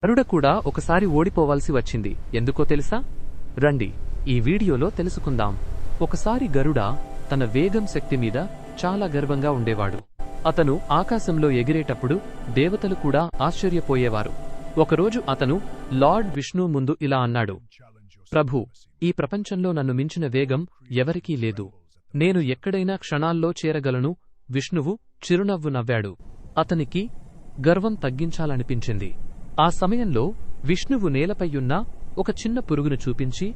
గరుడ కూడా ఒకసారి ఓడిపోవాల్సి వచ్చింది. ఎందుకో తెలుసా? రండి ఈ వీడియోలో తెలుసుకుందాం. ఒకసారి గరుడ తన వేగం శక్తి మీద చాలా గర్వంగా ఉండేవాడు. అతను ఆకాశంలో ఎగిరేటప్పుడు దేవతలు కూడా ఆశ్చర్యపోయేవారు. ఒకరోజు అతను లార్డ్ విష్ణు ముందు ఇలా అన్నాడు: ప్రభూ, ఈ ప్రపంచంలో నన్ను మించిన వేగం ఎవరికీ లేదు. నేను ఎక్కడైనా క్షణాల్లో చేరగలను. విష్ణువు చిరునవ్వు నవ్వాడు. అతనికి గర్వం తగ్గించాలనిపించింది. ఆ సమయంలో విష్ణువు నేలపైయున్న ఒక చిన్న పురుగును చూపించి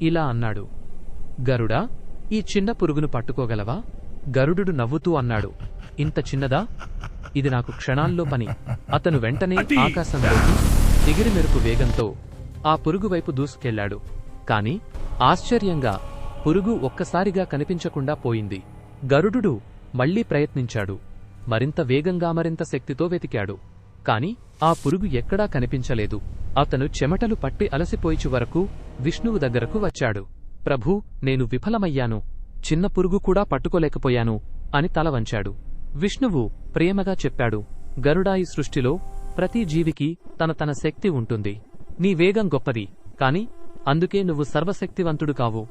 ఇలా అన్నాడు: గరుడా, ఈ చిన్న పురుగును పట్టుకోగలవా? గరుడు నవ్వుతూ అన్నాడు: ఇంత చిన్నదా? ఇది నాకు క్షణాల్లో పని. అతను వెంటనే ఆకాశంలోకి ఎగిరిమెరుపు వేగంతో ఆ పురుగువైపు దూసుకెళ్లాడు. కాని ఆశ్చర్యంగా పురుగు ఒక్కసారిగా కనిపించకుండా పోయింది. గరుడు మళ్లీ ప్రయత్నించాడు. మరింత వేగంగా మరింత శక్తితో వెతికాడు. కాని ఆ పురుగు ఎక్కడా కనిపించలేదు. అతను చెమటలు పట్టి అలసిపోయి చివరకు విష్ణువు దగ్గరకు వచ్చాడు. ప్రభూ, నేను విఫలమయ్యాను. చిన్న పురుగు కూడా పట్టుకోలేకపోయాను అని తల వంచాడు. విష్ణువు ప్రేమగా చెప్పాడు: గరుడా, ఈ సృష్టిలో ప్రతి జీవికి తన శక్తి ఉంటుంది. నీ వేగం గొప్పది, కాని అందుకే నువ్వు సర్వశక్తివంతుడు కావు.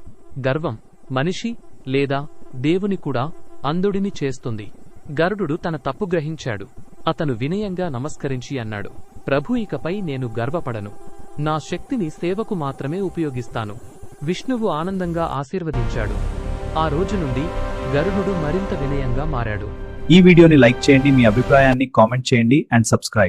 గర్వం మనిషి లేదా దేవుని కూడా అంధుడిని చేస్తుంది. గరుడు తన తప్పు గ్రహించాడు. అతను వినయంగా నమస్కరించి అన్నాడు: ప్రభూ, ఇకపై నేను గర్వపడను. నా శక్తిని సేవకు మాత్రమే ఉపయోగిస్తాను. విష్ణువు ఆనందంగా ఆశీర్వదించాడు. ఆ రోజు నుండి గరుడు మరింత వినయంగా మారాడు. ఈ వీడియోని లైక్ చేయండి, మీ అభిప్రాయాన్ని కామెంట్ చేయండి అండ్ సబ్స్క్రైబ్.